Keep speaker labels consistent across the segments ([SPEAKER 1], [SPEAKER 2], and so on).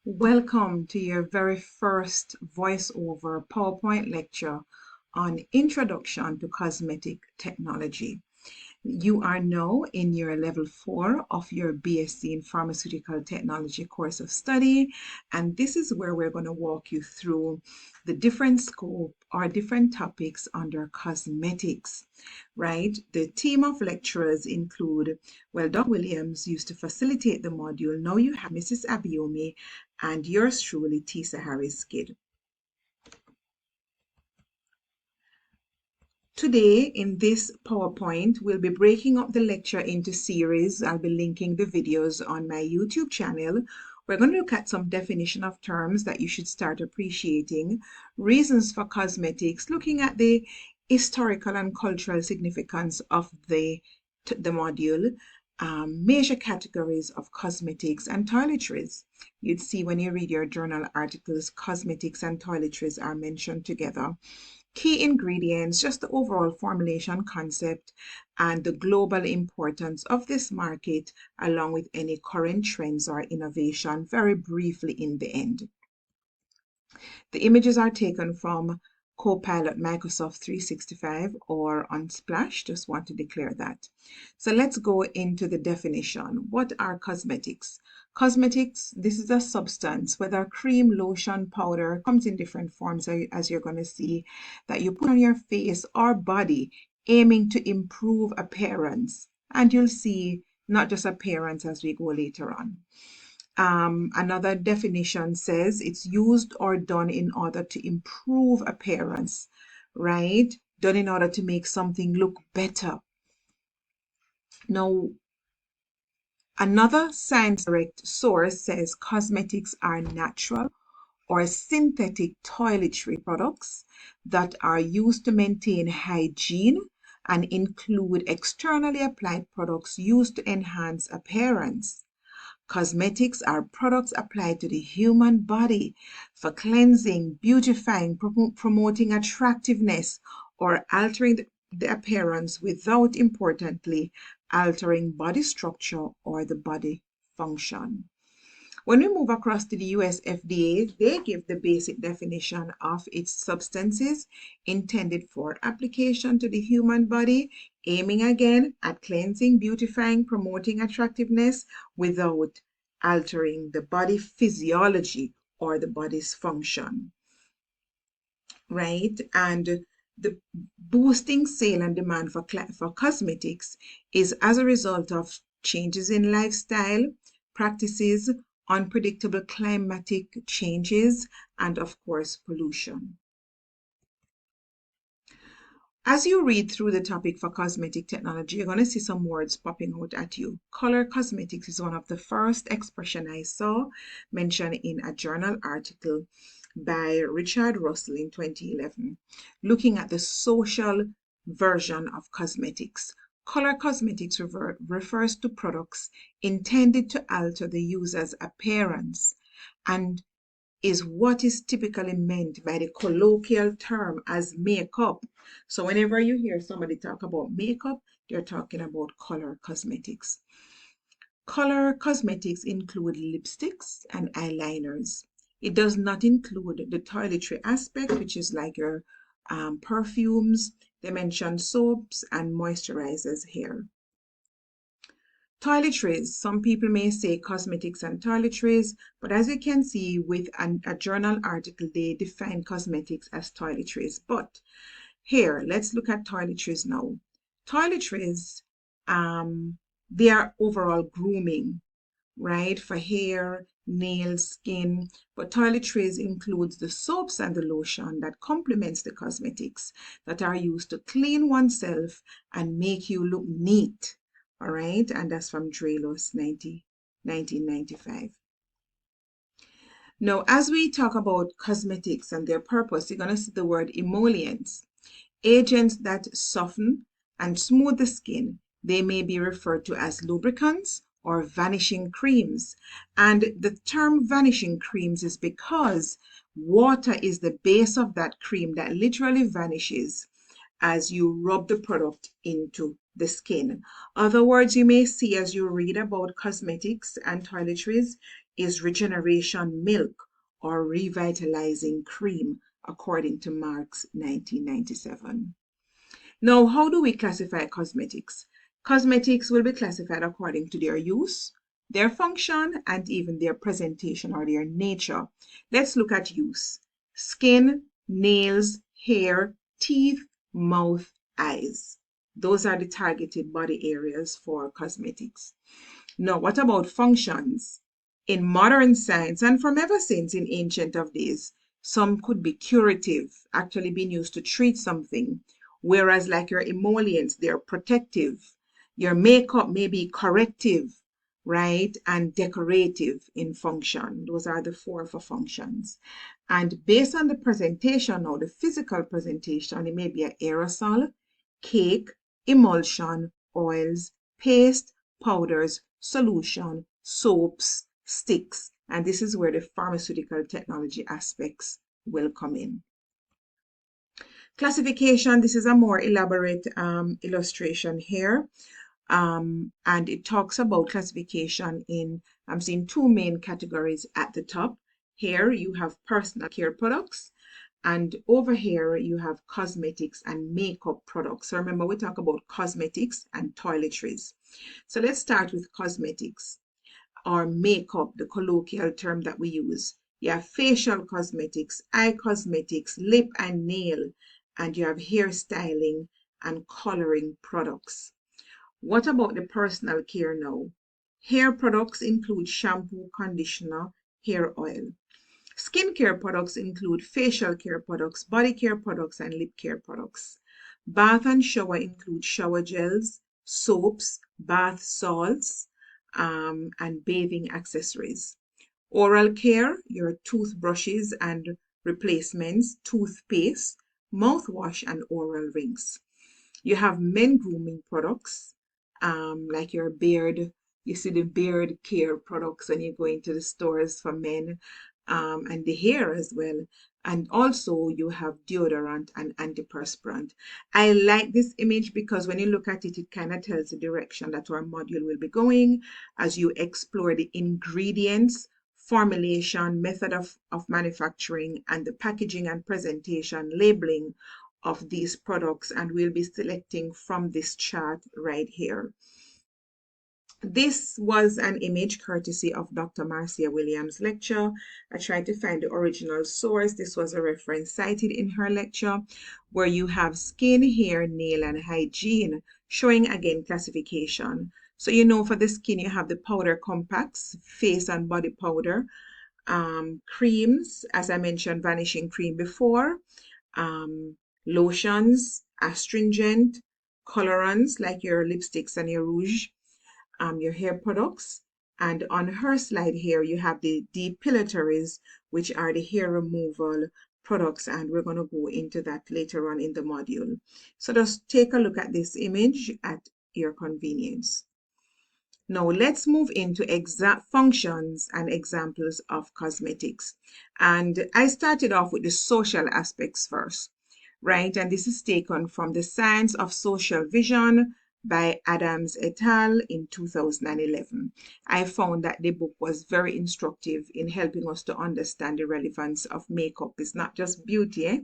[SPEAKER 1] Welcome to your very first voiceover PowerPoint lecture on Introduction to Cosmetic Technology. You are now in your level 4 of your BSc in Pharmaceutical Technology course of study, and this is where we're going to walk you through the different scope or different topics under cosmetics, right? The team of lecturers include, Doc Williams used to facilitate the module. Now you have Mrs. Abiomi and yours truly, Tisa Harris-Kidd. Today, in this PowerPoint, we'll be breaking up the lecture into series. I'll be linking the videos on my YouTube channel. We're going to look at some definition of terms that you should start appreciating, reasons for cosmetics, looking at the historical and cultural significance of the module, major categories of cosmetics and toiletries. You'd see when you read your journal articles, cosmetics and toiletries are mentioned together. Key ingredients, just the overall formulation concept and the global importance of this market, along with any current trends or innovation, very briefly in the end. The images are taken from Copilot Microsoft 365 or Unsplash, just want to declare that. So let's go into the definition. What are cosmetics? Cosmetics, this is a substance, whether cream, lotion, powder, comes in different forms as you're going to see, that you put on your face or body aiming to improve appearance. And you'll see not just appearance as we go later on. Another definition says it's used or done in order to improve appearance, right? Done in order to make something look better. Now, another science direct source says cosmetics are natural or synthetic toiletry products that are used to maintain hygiene and include externally applied products used to enhance appearance. Cosmetics are products applied to the human body for cleansing, beautifying, promoting attractiveness, or altering the appearance without, importantly, altering body structure or the body function. When we move across to the US FDA, they give the basic definition of its substances intended for application to the human body, aiming again at cleansing, beautifying, promoting attractiveness without altering the body physiology or the body's function, right? And the boosting sale and demand for cosmetics is as a result of changes in lifestyle, practices, unpredictable climatic changes, and of course, pollution. As you read through the topic for cosmetic technology, you're going to see some words popping out at you. Color cosmetics is one of the first expression I saw mentioned in a journal article by Richard Russell in 2011, looking at the social version of cosmetics. Color cosmetics refers to products intended to alter the user's appearance and is what is typically meant by the colloquial term as makeup. So whenever you hear somebody talk about makeup, they're talking about color cosmetics. Color cosmetics include lipsticks and eyeliners. It does not include the toiletry aspect, which is like your perfumes. They mention soaps and moisturizers here. Toiletries. Some people may say cosmetics and toiletries, but as you can see with a journal article, they define cosmetics as toiletries. But here, let's look at toiletries now. Toiletries, they are overall grooming, right, for hair, nails, skin, but toiletries includes the soaps and the lotion that complements the cosmetics that are used to clean oneself and make you look neat, all right, and that's from Dreylos 1995. Now, as we talk about cosmetics and their purpose, you're going to see the word emollients, agents that soften and smooth the skin. They may be referred to as lubricants or vanishing creams. And the term vanishing creams is because water is the base of that cream that literally vanishes as you rub the product into the skin. Other words you may see as you read about cosmetics and toiletries, is regeneration milk or revitalizing cream, according to Marks 1997. Now, how do we classify cosmetics? Cosmetics will be classified according to their use, their function, and even their presentation or their nature. Let's look at use. Skin, nails, hair, teeth, mouth, eyes. Those are the targeted body areas for cosmetics. Now, what about functions? In modern science, and from ever since in ancient of days, some could be curative, actually being used to treat something, whereas like your emollients, they're protective. Your makeup may be corrective, right? And decorative in function. Those are the four for functions. And based on the presentation now, the physical presentation, it may be an aerosol, cake, emulsion, oils, paste, powders, solution, soaps, sticks, and this is where the pharmaceutical technology aspects will come in. Classification, this is a more elaborate illustration here. And it talks about classification in, I'm seeing two main categories at the top. Here you have personal care products, and over here you have cosmetics and makeup products. So remember, we talk about cosmetics and toiletries. So let's start with cosmetics or makeup, the colloquial term that we use. You have facial cosmetics, eye cosmetics, lip and nail, and you have hair styling and coloring products. What about the personal care now? Hair products include shampoo, conditioner, hair oil. Skincare products include facial care products, body care products, and lip care products. Bath and shower include shower gels, soaps, bath salts, and bathing accessories. Oral care, your toothbrushes and replacements, toothpaste, mouthwash, and oral rings. You have men grooming products, like your beard. You see the beard care products when you go into the stores for men, and the hair as well. And also you have deodorant and antiperspirant. I like this image because when you look at it, it kind of tells the direction that our module will be going as you explore the ingredients, formulation, method of manufacturing, and the packaging and presentation, labeling of these products, and we'll be selecting from this chart right here. This was an image courtesy of Dr. Marcia Williams' lecture. I tried to find the original source. This was a reference cited in her lecture, where you have skin, hair, nail, and hygiene, showing again classification. So you know for the skin, you have the powder compacts, face and body powder, creams, as I mentioned, vanishing cream before, lotions, astringent, colorants like your lipsticks and your rouge, your hair products. And on her slide here, you have the depilatories, which are the hair removal products, and we're going to go into that later on in the module. So just take a look at this image at your convenience. Now let's move into exact functions and examples of cosmetics. And I started off with the social aspects first, right? And this is taken from The Science of Social Vision by Adams et al. In 2011. I found that the book was very instructive in helping us to understand the relevance of makeup. It's not just beauty, eh?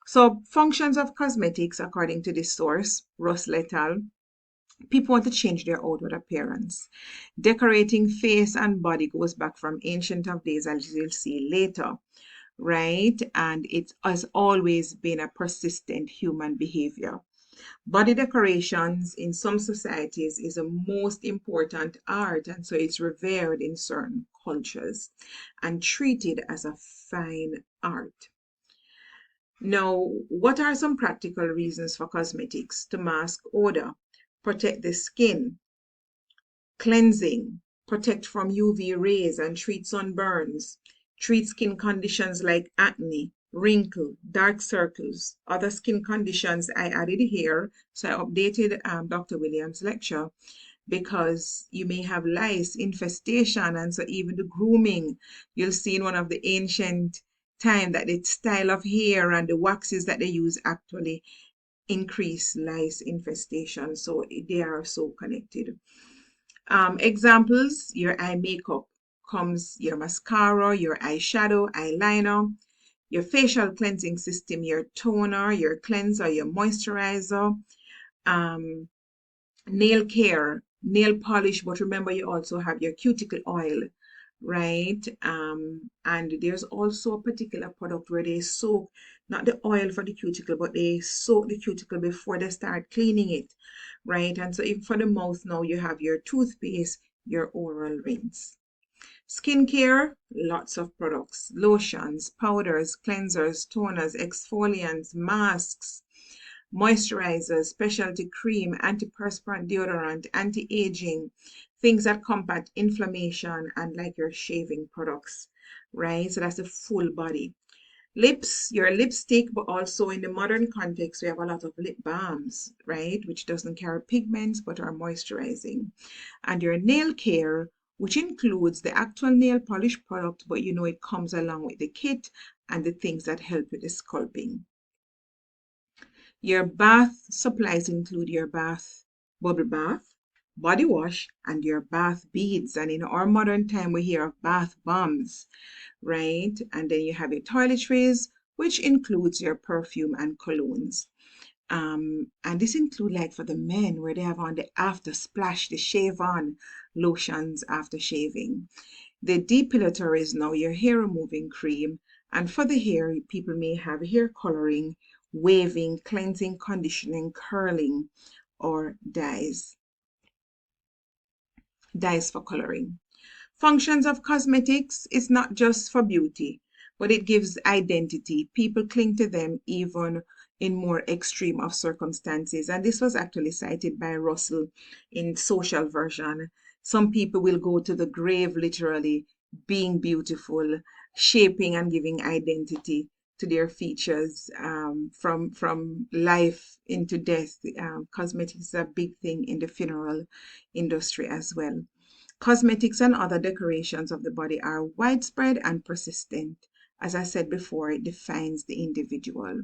[SPEAKER 1] So functions of cosmetics, according to this source, Russell et al., people want to change their outward appearance. Decorating face and body goes back from ancient of days, as you'll see later, right? And it has always been a persistent human behavior. Body decorations in some societies is the most important art, and so it's revered in certain cultures and treated as a fine art. Now, what are some practical reasons for cosmetics? To mask odor, protect the skin, cleansing, protect from UV rays and treat sunburns, treat skin conditions like acne, wrinkle, dark circles, other skin conditions I added here. So I updated Dr. Williams' lecture because you may have lice infestation, and so even the grooming, you'll see in one of the ancient time that the style of hair and the waxes that they use actually increase lice infestation. So they are so connected. Examples, your eye makeup, comes your mascara, your eyeshadow, eyeliner, your facial cleansing system, your toner, your cleanser, your moisturizer, nail care, nail polish, but remember you also have your cuticle oil, right? And there's also a particular product where they soak, not the oil for the cuticle, but they soak the cuticle before they start cleaning it, right? And so even for the mouth now, you have your toothpaste, your oral rinse. Skincare, lots of products, lotions, powders, cleansers, toners, exfoliants, masks, moisturizers, specialty cream, antiperspirant deodorant, anti-aging, things that combat inflammation, and like your shaving products, right? So that's the full body. Lips, your lipstick, but also in the modern context, we have a lot of lip balms, right? Which doesn't carry pigments but are moisturizing. And your nail care, which includes the actual nail polish product, but you know it comes along with the kit and the things that help with the sculpting. Your bath supplies include your bath, bubble bath, body wash, and your bath beads. And in our modern time, we hear of bath bombs, right? And then you have your toiletries, which includes your perfume and colognes. And this include like for the men where they have on the after splash, the shave on lotions after shaving. The depilator is now your hair removing cream. And for the hair, people may have hair coloring, waving, cleansing, conditioning, curling, or dyes. Dyes for coloring. Functions of cosmetics is not just for beauty, but it gives identity. People cling to them even in more extreme of circumstances. And this was actually cited by Russell in Social Version. Some people will go to the grave literally being beautiful, shaping and giving identity to their features from life into death. Cosmetics is a big thing in the funeral industry as well. Cosmetics and other decorations of the body are widespread and persistent. As I said before, it defines the individual.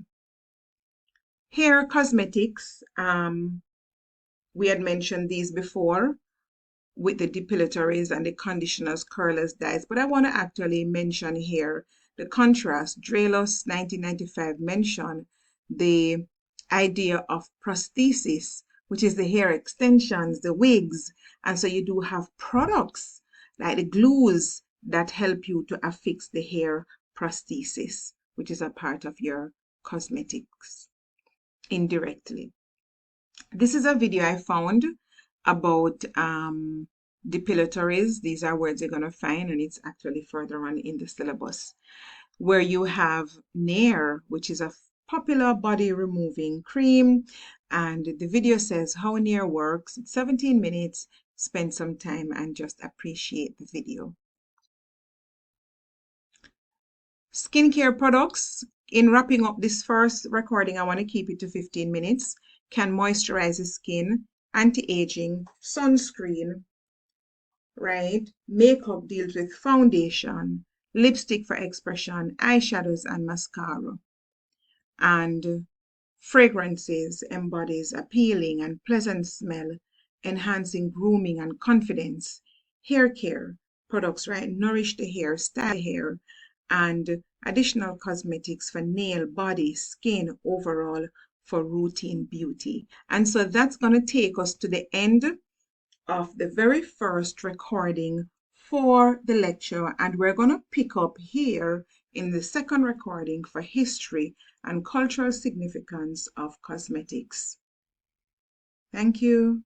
[SPEAKER 1] Hair cosmetics, we had mentioned these before with the depilatories and the conditioners, curlers, dyes, but I want to actually mention here the contrast. Drelus 1995 mentioned the idea of prosthesis, which is the hair extensions, the wigs, and so you do have products like the glues that help you to affix the hair prosthesis, which is a part of your cosmetics indirectly. This is a video I found about depilatories. These are words you're going to find, and it's actually further on in the syllabus, where you have Nair, which is a popular body removing cream. And the video says how Nair works. It's 17 minutes. Spend some time and just appreciate the video. Skincare products. In wrapping up this first recording, I want to keep it to 15 minutes. Can moisturize the skin, anti-aging, sunscreen, right? Makeup deals with foundation, lipstick for expression, eyeshadows and mascara. And fragrances embodies appealing and pleasant smell, enhancing grooming and confidence. Hair care products, right? Nourish the hair, style the hair, and additional cosmetics for nail, body, skin, overall for routine beauty. And so that's going to take us to the end of the very first recording for the lecture, and we're going to pick up here in the second recording for history and cultural significance of cosmetics. Thank you.